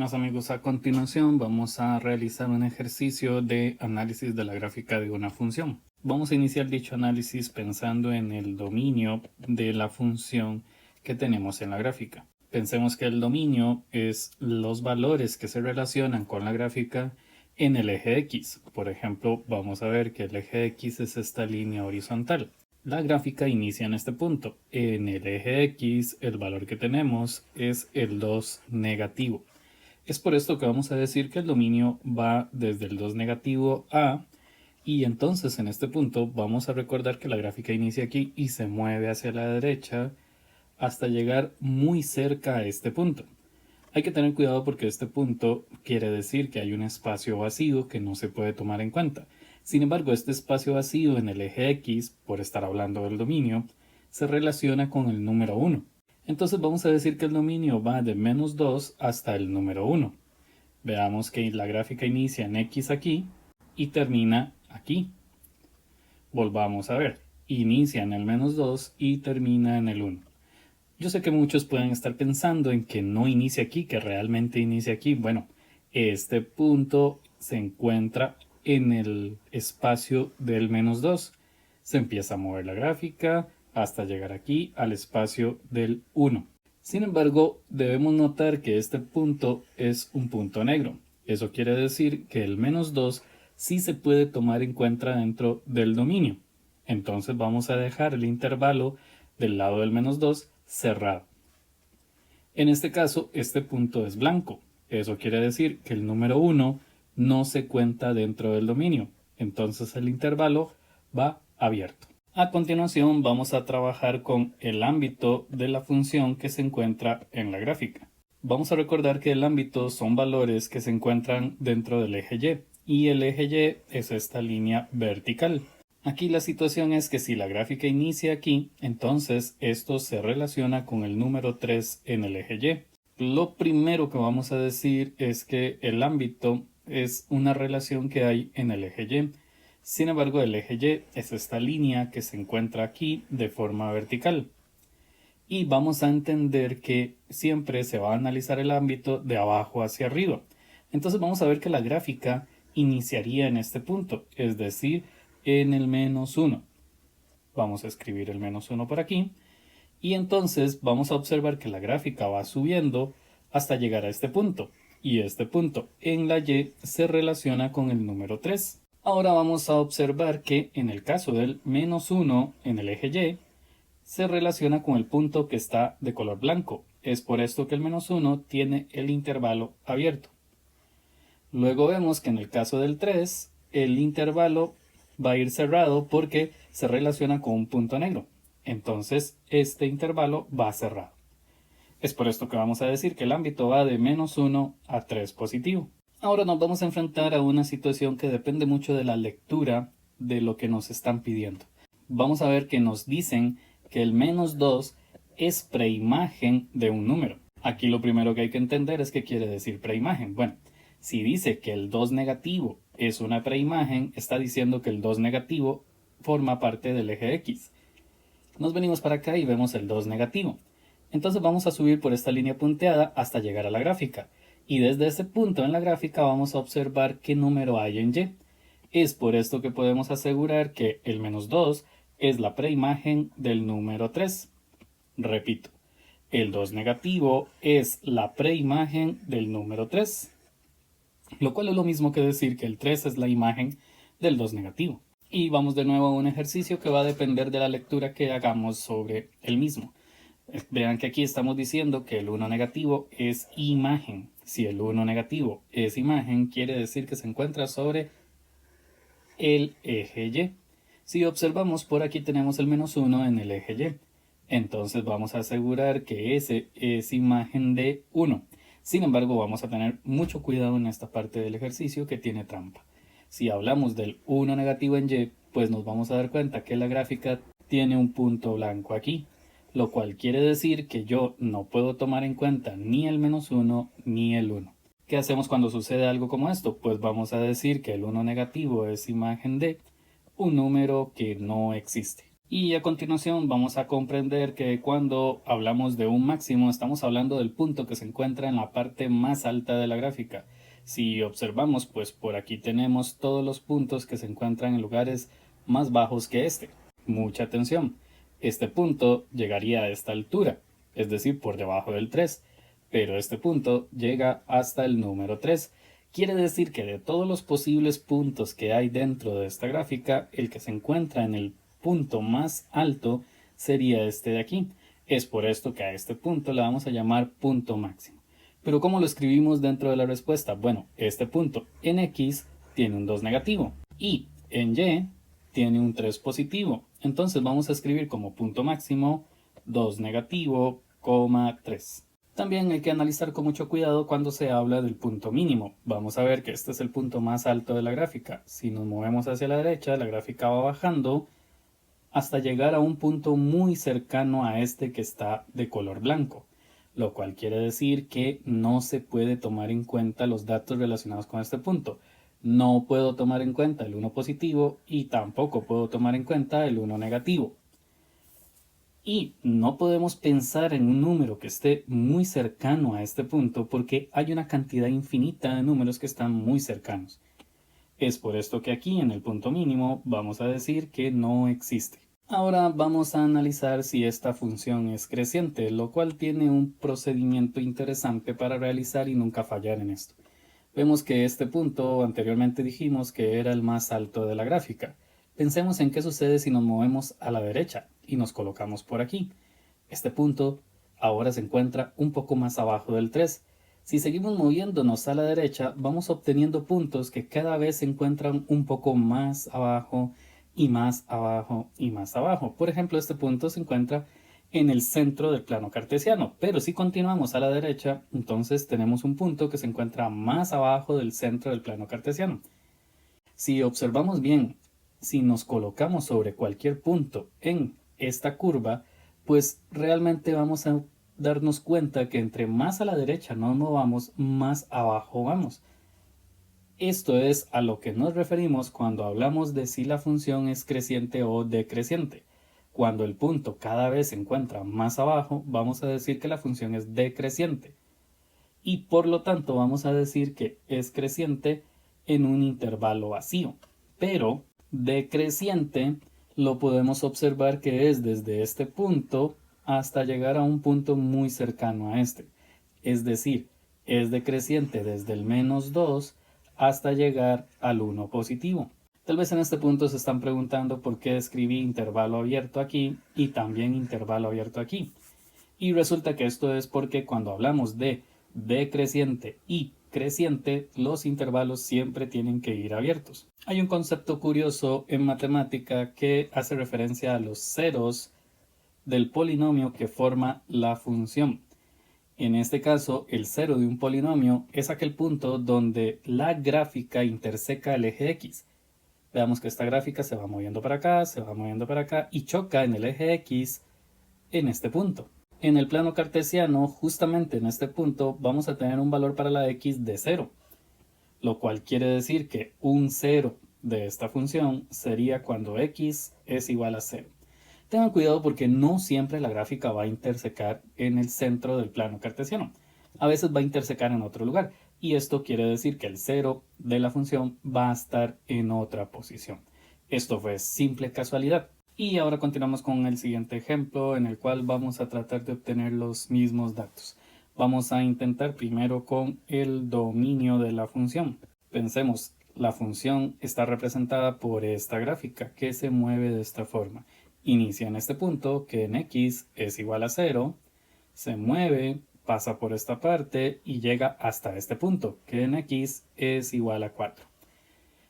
Buenas amigos, a continuación vamos a realizar un ejercicio de análisis de la gráfica de una función. Vamos a iniciar dicho análisis pensando en el dominio de la función que tenemos en la gráfica. Pensemos que el dominio es los valores que se relacionan con la gráfica en el eje X. Por ejemplo, vamos a ver que el eje X es esta línea horizontal. La gráfica inicia en este punto. En el eje X el valor que tenemos es el 2 negativo. Es por esto que vamos a decir que el dominio va desde el 2 negativo a, y entonces en este punto vamos a recordar que la gráfica inicia aquí y se mueve hacia la derecha hasta llegar muy cerca a este punto. Hay que tener cuidado porque este punto quiere decir que hay un espacio vacío que no se puede tomar en cuenta. Sin embargo, este espacio vacío en el eje X, por estar hablando del dominio, se relaciona con el número 1. Entonces vamos a decir que el dominio va de menos 2 hasta el número 1. Veamos que la gráfica inicia en X aquí y termina aquí. Volvamos a ver. Inicia en el menos 2 y termina en el 1. Yo sé que muchos pueden estar pensando en que no inicia aquí, que realmente inicia aquí. Bueno, este punto se encuentra en el espacio del menos 2. Se empieza a mover la gráfica hasta llegar aquí al espacio del 1. Sin embargo, debemos notar que este punto es un punto negro. Eso quiere decir que el menos 2 sí se puede tomar en cuenta dentro del dominio. Entonces vamos a dejar el intervalo del lado del menos 2 cerrado. En este caso, este punto es blanco. Eso quiere decir que el número 1 no se cuenta dentro del dominio. Entonces el intervalo va abierto. A continuación vamos a trabajar con el ámbito de la función que se encuentra en la gráfica. Vamos a recordar que el ámbito son valores que se encuentran dentro del eje Y el eje Y es esta línea vertical. Aquí la situación es que si la gráfica inicia aquí, entonces esto se relaciona con el número 3 en el eje Y. Lo primero que vamos a decir es que el ámbito es una relación que hay en el eje Y. Sin embargo, el eje Y es esta línea que se encuentra aquí de forma vertical. Y vamos a entender que siempre se va a analizar el ámbito de abajo hacia arriba. Entonces vamos a ver que la gráfica iniciaría en este punto, es decir, en el menos 1. Vamos a escribir el menos 1 por aquí. Y entonces vamos a observar que la gráfica va subiendo hasta llegar a este punto. Y este punto en la Y se relaciona con el número 3. Ahora vamos a observar que en el caso del menos 1 en el eje Y, se relaciona con el punto que está de color blanco. Es por esto que el menos 1 tiene el intervalo abierto. Luego vemos que en el caso del 3, el intervalo va a ir cerrado porque se relaciona con un punto negro. Entonces, este intervalo va cerrado. Es por esto que vamos a decir que el ámbito va de menos 1 a 3 positivo. Ahora nos vamos a enfrentar a una situación que depende mucho de la lectura de lo que nos están pidiendo. Vamos a ver que nos dicen que el menos 2 es preimagen de un número. Aquí lo primero que hay que entender es qué quiere decir preimagen. Bueno, si dice que el 2 negativo es una preimagen, está diciendo que el 2 negativo forma parte del eje X. Nos venimos para acá y vemos el 2 negativo. Entonces vamos a subir por esta línea punteada hasta llegar a la gráfica. Y desde este punto en la gráfica vamos a observar qué número hay en Y. Es por esto que podemos asegurar que el menos 2 es la preimagen del número 3. Repito, el 2 negativo es la preimagen del número 3. Lo cual es lo mismo que decir que el 3 es la imagen del 2 negativo. Y vamos de nuevo a un ejercicio que va a depender de la lectura que hagamos sobre el mismo. Vean que aquí estamos diciendo que el 1 negativo es imagen. Si el 1 negativo es imagen, quiere decir que se encuentra sobre el eje Y. Si observamos, por aquí tenemos el menos 1 en el eje Y. Entonces vamos a asegurar que ese es imagen de 1. Sin embargo, vamos a tener mucho cuidado en esta parte del ejercicio que tiene trampa. Si hablamos del 1 negativo en Y, pues nos vamos a dar cuenta que la gráfica tiene un punto blanco aquí, lo cual quiere decir que yo no puedo tomar en cuenta ni el menos 1 ni el 1. ¿Qué hacemos cuando sucede algo como esto? Pues vamos a decir que el 1 negativo es imagen de un número que no existe. Y a continuación vamos a comprender que cuando hablamos de un máximo estamos hablando del punto que se encuentra en la parte más alta de la gráfica. Si observamos, pues por aquí tenemos todos los puntos que se encuentran en lugares más bajos que este. Mucha atención. Este punto llegaría a esta altura, es decir, por debajo del 3, pero este punto llega hasta el número 3. Quiere decir que de todos los posibles puntos que hay dentro de esta gráfica, el que se encuentra en el punto más alto sería este de aquí. Es por esto que a este punto le vamos a llamar punto máximo. Pero ¿cómo lo escribimos dentro de la respuesta? Bueno, este punto en X tiene un 2 negativo y en Y tiene un 3 positivo. Entonces vamos a escribir como punto máximo 2 negativo, 3. También hay que analizar con mucho cuidado cuando se habla del punto mínimo. Vamos a ver que este es el punto más alto de la gráfica. Si nos movemos hacia la derecha, la gráfica va bajando hasta llegar a un punto muy cercano a este que está de color blanco, lo cual quiere decir que no se puede tomar en cuenta los datos relacionados con este punto. No puedo tomar en cuenta el 1 positivo y tampoco puedo tomar en cuenta el 1 negativo. Y no podemos pensar en un número que esté muy cercano a este punto porque hay una cantidad infinita de números que están muy cercanos. Es por esto que aquí en el punto mínimo vamos a decir que no existe. Ahora vamos a analizar si esta función es creciente, lo cual tiene un procedimiento interesante para realizar y nunca fallar en esto. Vemos que este punto anteriormente dijimos que era el más alto de la gráfica. Pensemos en qué sucede si nos movemos a la derecha y nos colocamos por aquí. Este punto ahora se encuentra un poco más abajo del 3. Si seguimos moviéndonos a la derecha, vamos obteniendo puntos que cada vez se encuentran un poco más abajo y más abajo y más abajo. Por ejemplo, este punto se encuentra en el centro del plano cartesiano, pero si continuamos a la derecha, entonces tenemos un punto que se encuentra más abajo del centro del plano cartesiano. Si observamos bien, si nos colocamos sobre cualquier punto en esta curva, pues realmente vamos a darnos cuenta que entre más a la derecha nos movamos, más abajo vamos. Esto es a lo que nos referimos cuando hablamos de si la función es creciente o decreciente. Cuando el punto cada vez se encuentra más abajo, vamos a decir que la función es decreciente. Y por lo tanto vamos a decir que es creciente en un intervalo vacío. Pero decreciente lo podemos observar que es desde este punto hasta llegar a un punto muy cercano a este. Es decir, es decreciente desde el -2 hasta llegar al 1 positivo. Tal vez en este punto se están preguntando por qué escribí intervalo abierto aquí y también intervalo abierto aquí. Y resulta que esto es porque cuando hablamos de decreciente y creciente, los intervalos siempre tienen que ir abiertos. Hay un concepto curioso en matemática que hace referencia a los ceros del polinomio que forma la función. En este caso, el cero de un polinomio es aquel punto donde la gráfica interseca el eje X. Veamos que esta gráfica se va moviendo para acá, se va moviendo para acá y choca en el eje X en este punto. En el plano cartesiano, justamente en este punto, vamos a tener un valor para la x de 0, lo cual quiere decir que un 0 de esta función sería cuando x es igual a 0. Tengan cuidado porque no siempre la gráfica va a intersecar en el centro del plano cartesiano. A veces va a intersecar en otro lugar y esto quiere decir que el 0 de la función va a estar en otra posición. Esto fue simple casualidad. Y ahora continuamos con el siguiente ejemplo en el cual vamos a tratar de obtener los mismos datos. Vamos a intentar primero con el dominio de la función. Pensemos, la función está representada por esta gráfica que se mueve de esta forma. Inicia en este punto que en x es igual a 0, se mueve, pasa por esta parte y llega hasta este punto que en x es igual a 4.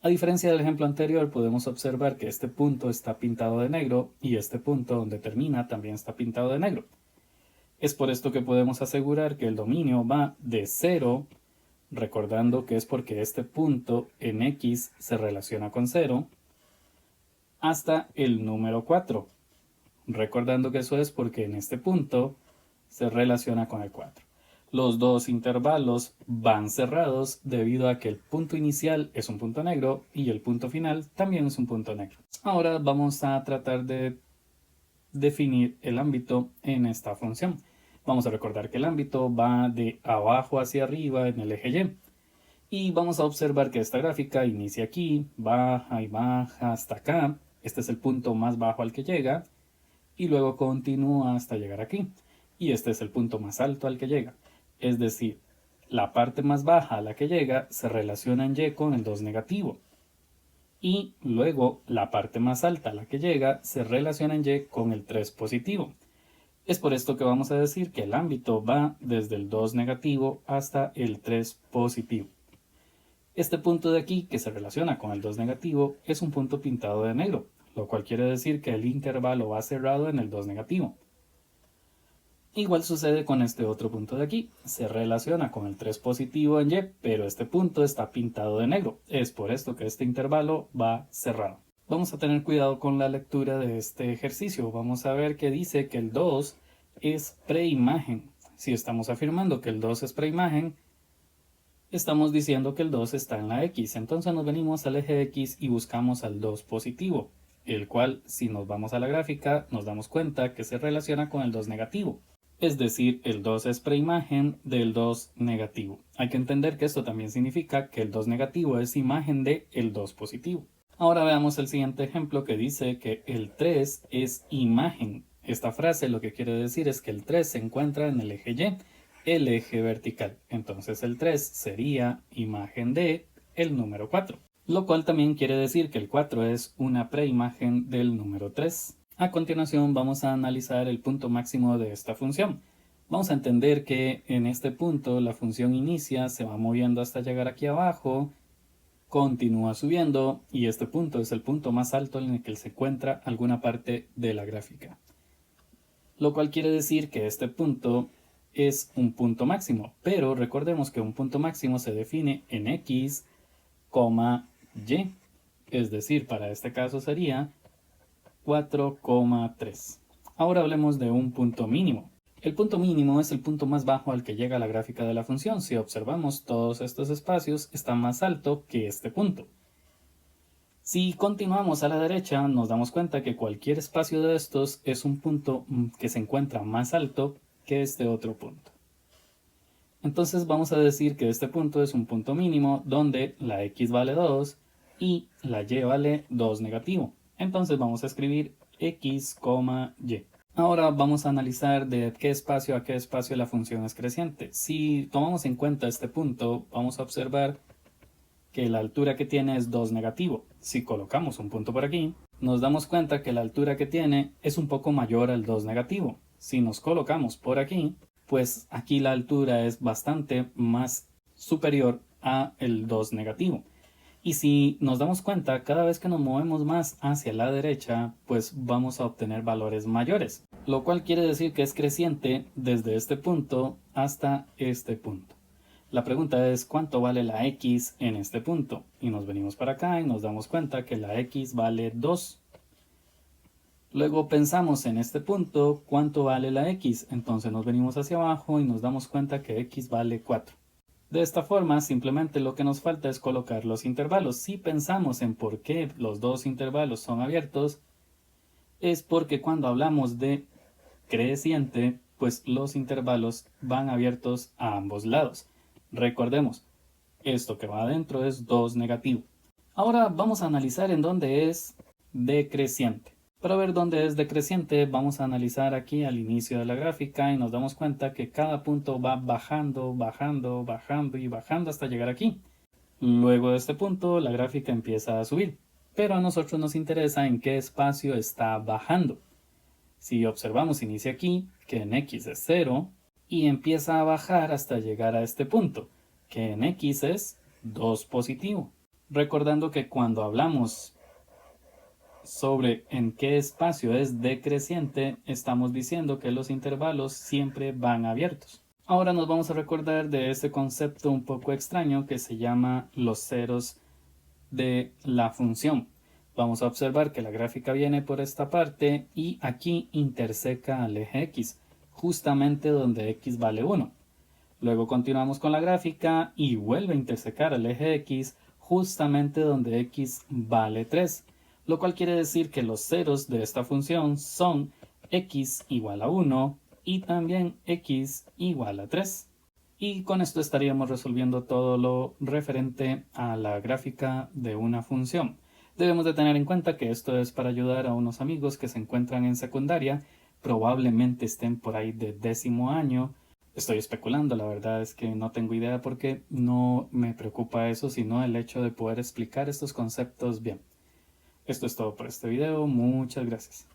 A diferencia del ejemplo anterior, podemos observar que este punto está pintado de negro y este punto donde termina también está pintado de negro. Es por esto que podemos asegurar que el dominio va de 0, recordando que es porque este punto en x se relaciona con 0, hasta el número 4, recordando que eso es porque en este punto se relaciona con el 4. Los dos intervalos van cerrados debido a que el punto inicial es un punto negro y el punto final también es un punto negro. Ahora vamos a tratar de definir el ámbito en esta función. Vamos a recordar que el ámbito va de abajo hacia arriba en el eje Y. Y vamos a observar que esta gráfica inicia aquí, baja y baja hasta acá. Este es el punto más bajo al que llega. Y luego continúa hasta llegar aquí. Y este es el punto más alto al que llega. Es decir, la parte más baja a la que llega se relaciona en Y con el 2 negativo. Y luego la parte más alta a la que llega se relaciona en Y con el 3 positivo. Es por esto que vamos a decir que el ámbito va desde el 2 negativo hasta el 3 positivo. Este punto de aquí, que se relaciona con el 2 negativo, es un punto pintado de negro, lo cual quiere decir que el intervalo va cerrado en el 2 negativo. Igual sucede con este otro punto de aquí, se relaciona con el 3 positivo en Y, pero este punto está pintado de negro, es por esto que este intervalo va cerrado. Vamos a tener cuidado con la lectura de este ejercicio, vamos a ver que dice que el 2 es preimagen. Si estamos afirmando que el 2 es preimagen, estamos diciendo que el 2 está en la X, entonces nos venimos al eje X y buscamos al 2 positivo, el cual, si nos vamos a la gráfica, nos damos cuenta que se relaciona con el 2 negativo. Es decir, el 2 es preimagen del 2 negativo. Hay que entender que esto también significa que el 2 negativo es imagen de el 2 positivo. Ahora veamos el siguiente ejemplo que dice que el 3 es imagen. Esta frase lo que quiere decir es que el 3 se encuentra en el eje Y, el eje vertical. Entonces el 3 sería imagen de el número 4. Lo cual también quiere decir que el 4 es una preimagen del número 3. A continuación vamos a analizar el punto máximo de esta función. Vamos a entender que en este punto la función inicia, se va moviendo hasta llegar aquí abajo, continúa subiendo y este punto es el punto más alto en el que se encuentra alguna parte de la gráfica. Lo cual quiere decir que este punto es un punto máximo, pero recordemos que un punto máximo se define en X, Y, es decir, para este caso sería 4,3. Ahora hablemos de un punto mínimo. El punto mínimo es el punto más bajo al que llega la gráfica de la función. Si observamos todos estos espacios, está más alto que este punto. Si continuamos a la derecha, nos damos cuenta que cualquier espacio de estos es un punto que se encuentra más alto que este otro punto. Entonces vamos a decir que este punto es un punto mínimo donde la X vale 2 y la Y vale 2 negativo. Entonces vamos a escribir X, Y. Ahora vamos a analizar de qué espacio a qué espacio la función es creciente. Si tomamos en cuenta este punto, vamos a observar que la altura que tiene es 2 negativo. Si colocamos un punto por aquí, nos damos cuenta que la altura que tiene es un poco mayor al 2 negativo. Si nos colocamos por aquí, pues aquí la altura es bastante más superior a el 2 negativo. Y si nos damos cuenta, cada vez que nos movemos más hacia la derecha, pues vamos a obtener valores mayores, lo cual quiere decir que es creciente desde este punto hasta este punto. La pregunta es ¿cuánto vale la X en este punto? Y nos venimos para acá y nos damos cuenta que la X vale 2. Luego pensamos en este punto ¿cuánto vale la X? Entonces nos venimos hacia abajo y nos damos cuenta que X vale 4. De esta forma, simplemente lo que nos falta es colocar los intervalos. Si pensamos en por qué los dos intervalos son abiertos, es porque cuando hablamos de creciente, pues los intervalos van abiertos a ambos lados. Recordemos, esto que va adentro es 2 negativo. Ahora vamos a analizar en dónde es decreciente. Para ver dónde es decreciente, vamos a analizar aquí al inicio de la gráfica y nos damos cuenta que cada punto va bajando, bajando, bajando y bajando hasta llegar aquí. Luego de este punto, la gráfica empieza a subir, pero a nosotros nos interesa en qué espacio está bajando. Si observamos, inicia aquí, que en X es 0, y empieza a bajar hasta llegar a este punto, que en X es 2 positivo. Recordando que cuando hablamos sobre en qué espacio es decreciente, estamos diciendo que los intervalos siempre van abiertos. Ahora nos vamos a recordar de este concepto un poco extraño que se llama los ceros de la función. Vamos a observar que la gráfica viene por esta parte y aquí interseca al eje X, justamente donde X vale 1. Luego continuamos con la gráfica y vuelve a intersecar al eje X justamente donde X vale 3. Lo cual quiere decir que los ceros de esta función son x igual a 1 y también x igual a 3. Y con esto estaríamos resolviendo todo lo referente a la gráfica de una función. Debemos de tener en cuenta que esto es para ayudar a unos amigos que se encuentran en secundaria, probablemente estén por ahí de 10º año. Estoy especulando, la verdad es que no tengo idea porque no me preocupa eso, sino el hecho de poder explicar estos conceptos bien. Esto es todo por este video, muchas gracias.